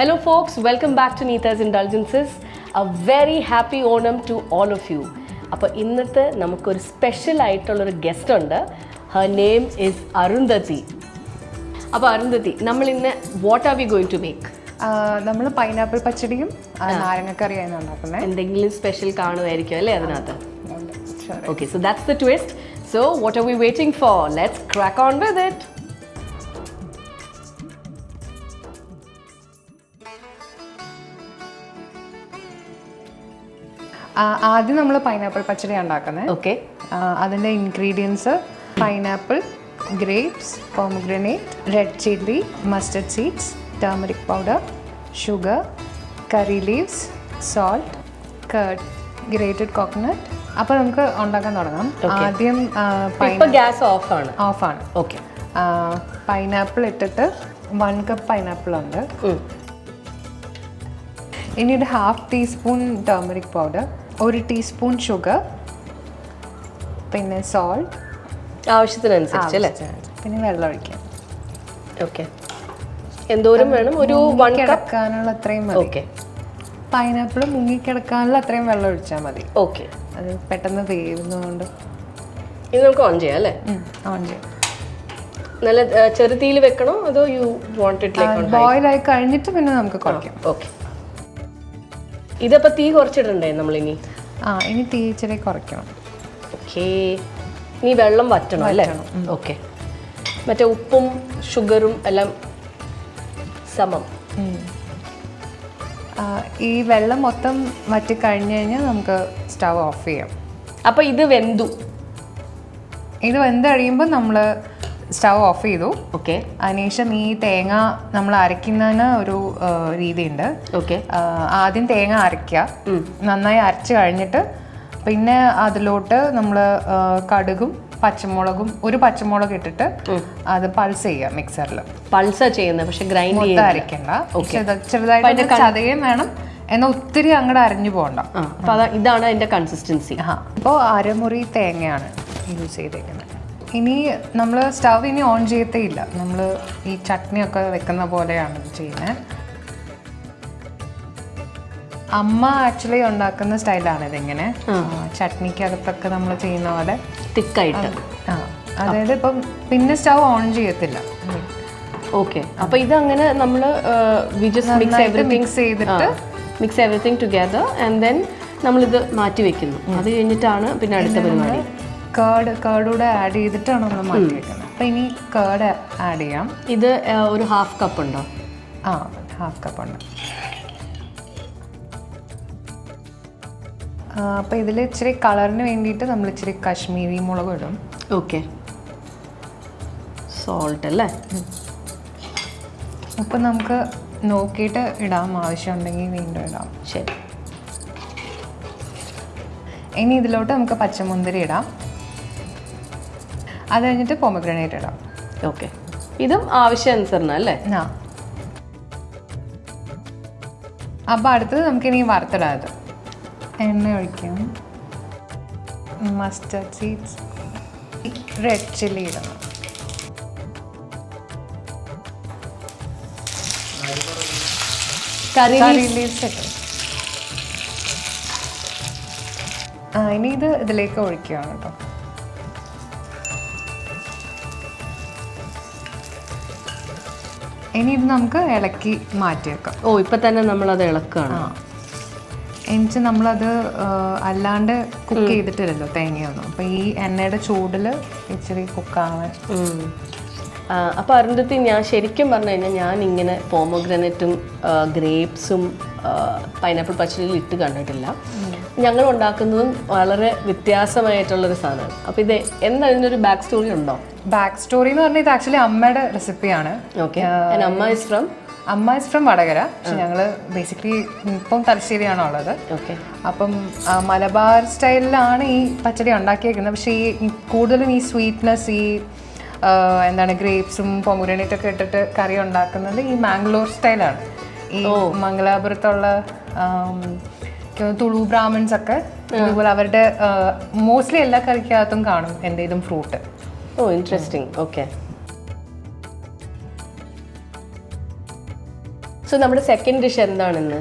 Hello folks, welcome back to Neeta's Indulgences. A very happy Onam to all of you. അപ്പോൾ ഇന്നത്തെ നമുക്കൊരു special ആയിട്ടുള്ളൊരു guest ഉണ്ട്. Her name is Arundhati. അപ്പോൾ അരുന്ധതി, നമ്മൾ ഇന്ന് what are we going to make? നമ്മൾ പൈനാപ്പിൾ പച്ചടിയും നാരങ്ങക്കറിയാണ് ഉണ്ടാക്കുന്നത്. എന്തെങ്കിലും സ്പെഷ്യൽ കാണുമായിരിക്കും അല്ലേ അതിനകത്ത്? Okay, so that's the twist. So what are we waiting for? Let's crack on with it. ആദ്യം നമ്മൾ പൈനാപ്പിൾ പച്ചടി ഉണ്ടാക്കുന്നത്. ഓക്കെ, അതിൻ്റെ ingredients pineapple, grapes, pomegranate, red chilli, mustard seeds, turmeric powder, sugar, കറി leaves, salt, card, grated coconut. അപ്പോൾ നമുക്ക് ഉണ്ടാക്കാൻ തുടങ്ങാം. ആദ്യം gas ഓഫാണ്. ഓക്കെ, പൈനാപ്പിൾ ഇട്ടിട്ട് 1 കപ്പ് പൈനാപ്പിൾ ഉണ്ട്. ഇനി ഒരു 1/2 teaspoon turmeric powder, 1 teaspoon sugar, പിന്നെ സോൾട്ട് ആവശ്യത്തിനനുസരിച്ച് അല്ലേ, പിന്നെ വെള്ളം ഒഴിക്കാം. ഓക്കെ, എന്തോരം വേണം? ഒരു 1 കപ്പ് കിടക്കാനുള്ള അത്രയും മതി. ഓക്കെ, പൈനാപ്പിൾ മുങ്ങിക്കിടക്കാനുള്ള അത്രയും വെള്ളം ഒഴിച്ചാൽ മതി. ഓക്കെ, അത് പെട്ടെന്ന് വേവുന്നതുകൊണ്ട് ഇത് നമുക്ക് ഓൺ ചെയ്യാം അല്ലേ? ഓൺ ചെയ്യാം. നല്ല ചെറുതീയിൽ വെക്കണോ അതോ you want it like boil ആയി കഴിഞ്ഞിട്ട് പിന്നെ നമുക്ക് കുറയ്ക്കാം. ഓക്കെ, ഇതപ്പോൾ തീ കുറച്ചിടണ്ടേ നമ്മളിനി? ഇനി തീ ഇച്ചിരി കുറയ്ക്കണം. ഓക്കെ, ഇനി വെള്ളം വറ്റണം അല്ലേ? ഓക്കെ, മറ്റേ ഉപ്പും ഷുഗറും എല്ലാം സമം. ഈ വെള്ളം മൊത്തം വറ്റി കഴിഞ്ഞ് കഴിഞ്ഞാൽ നമുക്ക് സ്റ്റവ് ഓഫ് ചെയ്യാം. അപ്പോൾ ഇത് വെന്തു. ഇത് വെന്ത് കഴിയുമ്പോൾ നമ്മൾ സ്റ്റവ് ഓഫ് ചെയ്തു. ഓക്കെ, അതിനുശേഷം ഈ തേങ്ങ നമ്മൾ അരയ്ക്കുന്നതിന് ഒരു രീതിയുണ്ട്. ഓക്കെ, ആദ്യം തേങ്ങ അരയ്ക്കുക. നന്നായി അരച്ച് കഴിഞ്ഞിട്ട് പിന്നെ അതിലോട്ട് നമ്മൾ കടുകും പച്ചമുളകും, 1 പച്ചമുളക് ഇട്ടിട്ട് അത് പൾസ് ചെയ്യുക മിക്സറിൽ. പൾസാ ചെയ്യുന്നത്, പക്ഷെ ഗ്രൈൻഡ് ചെയ്യാൻ അരയ്ക്കണ്ട. ചെറുതായിട്ട് ചതയും വേണം, എന്നാൽ ഒത്തിരി അങ്ങോട്ട് അരഞ്ഞു പോകണ്ട. അപ്പോൾ ഇതാണ് അതിൻ്റെ കൺസിസ്റ്റൻസി. ഇപ്പോൾ അരമുറി തേങ്ങയാണ് യൂസ് ചെയ്തേക്കുന്നത്. ഇനി നമ്മൾ സ്റ്റവ് ഇനി ഓൺ ചെയ്യത്തേ ഇല്ല. നമ്മൾ ഈ ചട്നിയൊക്കെ വെക്കുന്ന പോലെയാണ് ചെയ്യുന്നത്. അമ്മ ആക്ച്വലി ഉണ്ടാക്കുന്ന സ്റ്റൈലാണ് ഇതിങ്ങനെ. ചട്നിക്കകത്തൊക്കെ നമ്മൾ ചെയ്യുന്ന പോലെ തിക്കായിട്ട്. അതായത് ഇപ്പം പിന്നെ സ്റ്റവ് ഓൺ ചെയ്യത്തില്ല. ഓക്കെ, അപ്പോൾ ഇതങ്ങനെ നമ്മൾ mix everything together and then നമ്മളിത് മാറ്റി വെക്കുന്നു. അത് കഴിഞ്ഞിട്ടാണ് പിന്നെ അടുത്ത പരിപാടി. കേർഡൂടെ ആഡ് ചെയ്തിട്ടാണ് നമ്മൾ മാറ്റി വെക്കുന്നത്. അപ്പം ഇനി കേർഡ് ആഡ് ചെയ്യാം. ഇത് ഒരു 1/2 കപ്പ് ഉണ്ടോ? 1/2 കപ്പ് ഉണ്ട്. അപ്പോൾ ഇതിൽ ഇച്ചിരി കളറിന് വേണ്ടിയിട്ട് നമ്മൾ ഇച്ചിരി കശ്മീരി മുളക് ഇടും. ഓക്കെ, സോൾട്ട് അല്ലേ? ഉപ്പ് നമുക്ക് നോക്കിയിട്ട് ഇടാം, ആവശ്യമുണ്ടെങ്കിൽ വീണ്ടും ഇടാം. ശരി, ഇനി ഇതിലോട്ട് നമുക്ക് പച്ചമുന്തിരി ഇടാം. അത് കഴിഞ്ഞിട്ട് പോമഗ്രനേറ്റ് ഇടാം. ഓക്കെ, ഇതും ആവശ്യാനുസരണം അല്ലേ? അപ്പോൾ അടുത്തത് നമുക്കിനി വറുത്തിടാം. അത് എണ്ണ ഒഴിക്കാം. മസ്റ്റർഡ് സീഡ്സ്, റെഡ് ചില്ലി ഇടണം. കറി ലീവ്സ് ഇട്ടു. ഇനി ഇത് ഇതിലേക്ക് ഒഴിക്കുകയാണ് കേട്ടോ. ഇനി ഇത് നമുക്ക് ഇളക്കി മാറ്റി വെക്കാം. ഇപ്പം തന്നെ നമ്മളത് ഇളക്കുകയാണ്. എന്നിട്ട് നമ്മളത് അല്ലാണ്ട് കുക്ക് ചെയ്തിട്ടില്ലല്ലോ തേങ്ങയൊന്നും. അപ്പം ഈ എണ്ണയുടെ ചൂടിൽ ഇച്ചിരി കുക്കാവാൻ. അപ്പോൾ അരുന്ധതി, ഞാൻ ശരിക്കും പറഞ്ഞു കഴിഞ്ഞാൽ ഞാൻ ഇങ്ങനെ പോമോഗ്രനറ്റും ഗ്രേപ്സും പൈനാപ്പിൾ പച്ചടിയിൽ ഇട്ട് കണ്ടിട്ടില്ല. ഞങ്ങൾ ഉണ്ടാക്കുന്നതും വളരെ വ്യത്യാസമായിട്ടുള്ളൊരു സാധനമാണ്. അപ്പോൾ ഇത് എന്താ, ഇതിനൊരു ബാക്ക് സ്റ്റോറി ഉണ്ടോ? ബാക്ക് സ്റ്റോറി എന്ന് പറഞ്ഞാൽ ഇത് ആക്ച്വലി അമ്മയുടെ റെസിപ്പിയാണ്. ഓക്കെ, അമ്മ ഇസ് ഫ്രം വടകര. പക്ഷെ ഞങ്ങൾ ബേസിക്കലി ഇപ്പം തലശ്ശേരിയാണോ ഉള്ളത്. ഓക്കെ, അപ്പം മലബാർ സ്റ്റൈലിലാണ് ഈ പച്ചടി ഉണ്ടാക്കിയേക്കുന്നത്. പക്ഷേ ഈ കൂടുതലും ഈ സ്വീറ്റ്നെസ്, ഈ എന്താണ് ഗ്രേപ്സും പൊമഗ്രനേറ്റൊക്കെ ഇട്ടിട്ട് കറി ഉണ്ടാക്കുന്നത് ഈ മാംഗ്ലൂർ സ്റ്റൈലാണ്. ഈ മംഗലാപുരത്തുള്ള തുളു ബ്രാഹ്മിൻസ് ഒക്കെ ഇതുപോലെ അവരുടെ മോസ്റ്റ്ലി എല്ലാ കറിക്കകത്തും കാണും എന്തെങ്കിലും ഫ്രൂട്ട്. ഇൻട്രസ്റ്റിംഗ്. ഓക്കെ, സോ നമ്മുടെ സെക്കൻഡ് ഡിഷ് എന്താണെന്ന്?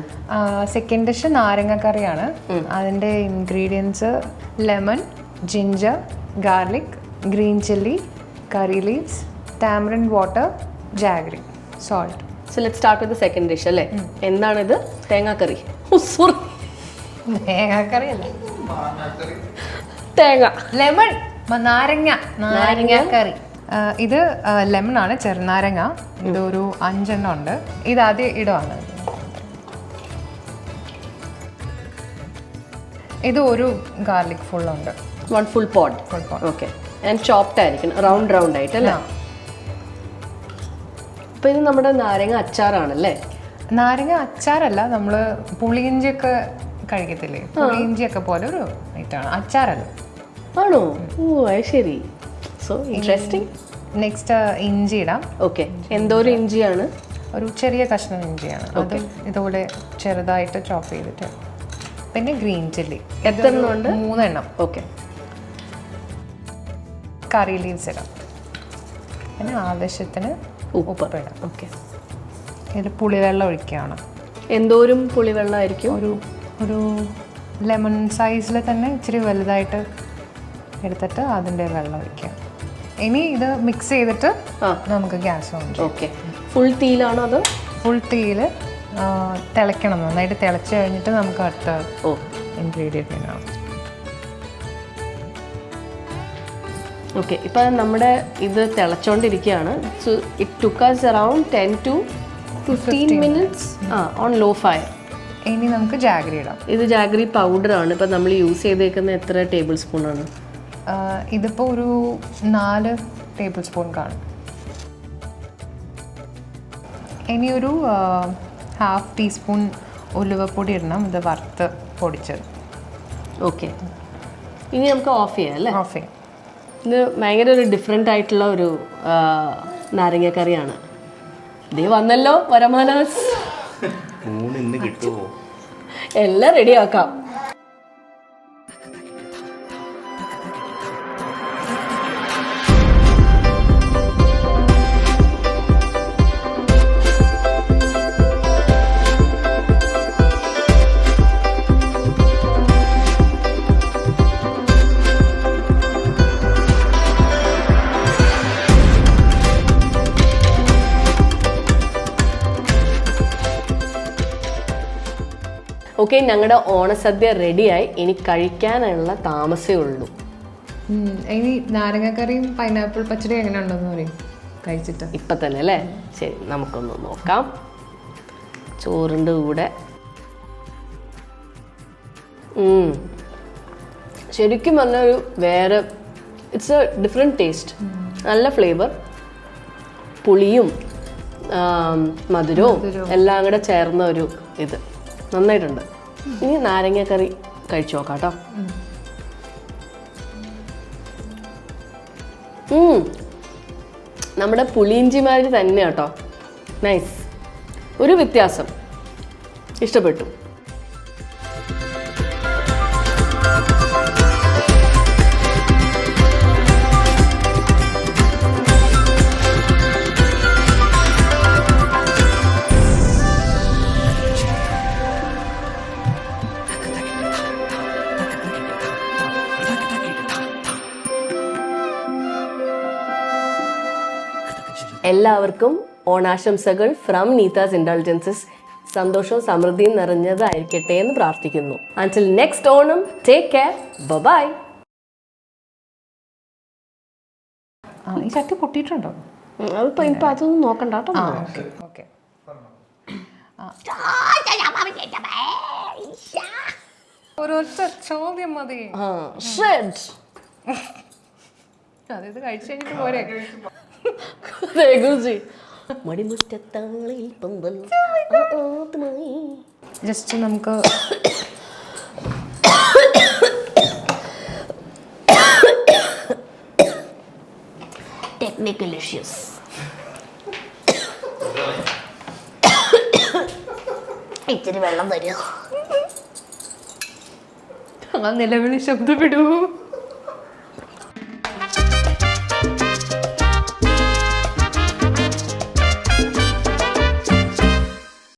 സെക്കൻഡ് ഡിഷ് നാരങ്ങ കറിയാണ്. അതിൻ്റെ ingredients lemon, ginger, garlic, green chilli, curry leaves, tamarind water, jaggery, salt. So let start with second dish അല്ലേ? എന്താണിത്? തേങ്ങാക്കറി. സോറി, തേങ്ങാക്കറി അല്ല, തേങ്ങ, ലെമൺ, നാരങ്ങ കറി. ഇത് ലെമൺ ആണ്, ചെറുനാരങ്ങ. ഇതൊരു 5 എണ്ണം ഉണ്ട്. ഇത് ആദ്യം ഇടുവാണ്. ഇത് ഒരു ഗാർലിക് ഫുൾ ഉണ്ട്. 1 full pod. Okay. And chopped ആയിരിക്കണം, റൗണ്ട് ആയിട്ട് അല്ലേ? അപ്പൊ ഇത് നമ്മുടെ നാരങ്ങ അച്ചാറാണല്ലേ? നാരങ്ങ അച്ചാറല്ല, നമ്മൾ പുളിയിഞ്ചിയൊക്കെ കഴിക്കത്തില്ലേ, പുളിയിഞ്ചിയൊക്കെ പോലെ ഒരു ഐറ്റാണ്, അച്ചാറല്ല. ആണോ? ഓ, അത് ശരി. So interesting. നെക്സ്റ്റ് ഇഞ്ചി ഇടാം. ഓക്കെ. എന്തോരം ഇഞ്ചിയാണ്? ഒരു ചെറിയ കഷ്ണം ഇഞ്ചിയാണ്. അത് ഇതുപോലെ ചെറുതായിട്ട് ചോപ്പ് ചെയ്തിട്ട്. പിന്നെ ഗ്രീൻ ചില്ലി. എത്ര എണ്ണം ഉണ്ട്? 3 എണ്ണം. ഓക്കെ. കറി ലീവ്സ് ഇടാം. പിന്നെ ആവശ്യത്തിന് ഉപ്പ് ഇടാം. ഓക്കെ. ഇത് പുളിവെള്ളം ഒഴിക്കുകയാണ്. എന്തോരം പുളിവെള്ളമായിരിക്കും? ഒരു ലെമൺ സൈസിൽ തന്നെ ഇച്ചിരി വലുതായിട്ട് എടുത്തിട്ട് അതിൻ്റെ വെള്ളം ഒഴിക്കാം. ഇനി ഇത് മിക്സ് ചെയ്തിട്ട് നമുക്ക് ഗ്യാസ് ഓൺ ചെയ്യാം. ഓക്കെ. ഫുൾ തീയിലാണോ അതോ? ഫുൾ തീയിൽ തിളയ്ക്കണം. നന്നായിട്ട് തിളച്ച് കഴിഞ്ഞിട്ട് നമുക്ക് അടുത്ത ഇൻഗ്രീഡിയൻറ്റ് ഇടാം. ഓക്കെ. ഇപ്പം നമ്മുടെ ഇത് തിളച്ചോണ്ടിരിക്കുകയാണ്. So it took us around 10 to 15 minutes on low fire. ഇനി നമുക്ക് ജാഗ്രി ഇടാം. ഇത് ജാഗ്രി പൗഡറാണ്. ഇപ്പം നമ്മൾ യൂസ് ചെയ്തേക്കുന്ന എത്ര ടേബിൾ സ്പൂണാണ്? ഇതിപ്പോൾ ഒരു 4 ടേബിൾ സ്പൂൺ കാണും. ഇനി ഒരു 1/2 ടീസ്പൂൺ ഉലുവപ്പൊടി ഇടണം. ഇത് വറുത്ത് പൊടിച്ചത്. ഓക്കെ. ഇനി നമുക്ക് ഓഫ് ചെയ്യാം അല്ലേ? ഓഫ് ചെയ്യാം. ഇത് ഭയങ്കര ഒരു ഡിഫറെൻ്റ് ആയിട്ടുള്ള ഒരു നാരങ്ങക്കറിയാണ്. ഇത് വന്നല്ലോ വരമാനാസ്. എല്ലാം റെഡിയാക്കാം. ഓക്കെ, ഞങ്ങളുടെ ഓണസദ്യ റെഡിയായി. ഇനി കഴിക്കാനുള്ള താമസമേ ഉള്ളൂ. ഇനി നാരങ്ങക്കറിയും പൈനാപ്പിൾ പച്ചടി എങ്ങനെ ഉണ്ടെന്ന് പറയും കഴിച്ചിട്ട്. ഇപ്പം തന്നെ അല്ലേ? ശരി, നമുക്കൊന്ന് നോക്കാം. ചോറിൻ്റെ കൂടെ ശരിക്കും പറഞ്ഞ ഒരു വേറെ, ഇറ്റ്സ് എ ഡിഫറെൻറ്റ് ടേസ്റ്റ്. നല്ല ഫ്ലേവർ, പുളിയും മധുരവും എല്ലാം കൂടെ ചേർന്ന ഒരു ഇത് നന്നായിട്ടുണ്ട്. ഇനി നാരങ്ങക്കറി കഴിച്ചു നോക്കാം കേട്ടോ. നമ്മുടെ പുളിയിഞ്ചിമാതിരി തന്നെ കേട്ടോ. നൈസ്. ഒരു വ്യത്യാസം ഇഷ്ടപ്പെട്ടു. എല്ലാവർക്കും ഓണാശംസകൾ ഫ്രം നീതാസ് ഇൻഡൾജൻസസ്. സന്തോഷവും സമൃദ്ധിയും നിറഞ്ഞതായിരിക്കട്ടെ എന്ന് പ്രാർത്ഥിക്കുന്നു. Until next Onam, take care, bye. ഈ ചട്ടി പൊട്ടിയിട്ടുണ്ടോ? അതിപ്പോൾ ഇപ്പം അതൊന്നും നോക്കണ്ട കേട്ടോ. ഓക്കെ. ഒരൊറ്റ ചോദ്യം മതി. അതായത് കഴിച്ചു കഴിഞ്ഞിട്ട് പോരെ. ജസ്റ്റ് നമുക്ക് ടെക്നിക്കൽ ഇഷ്യൂസ്. ഇച്ചിരി വെള്ളം തരുമോ? നിലവിളി ശബ്ദം വിടൂ.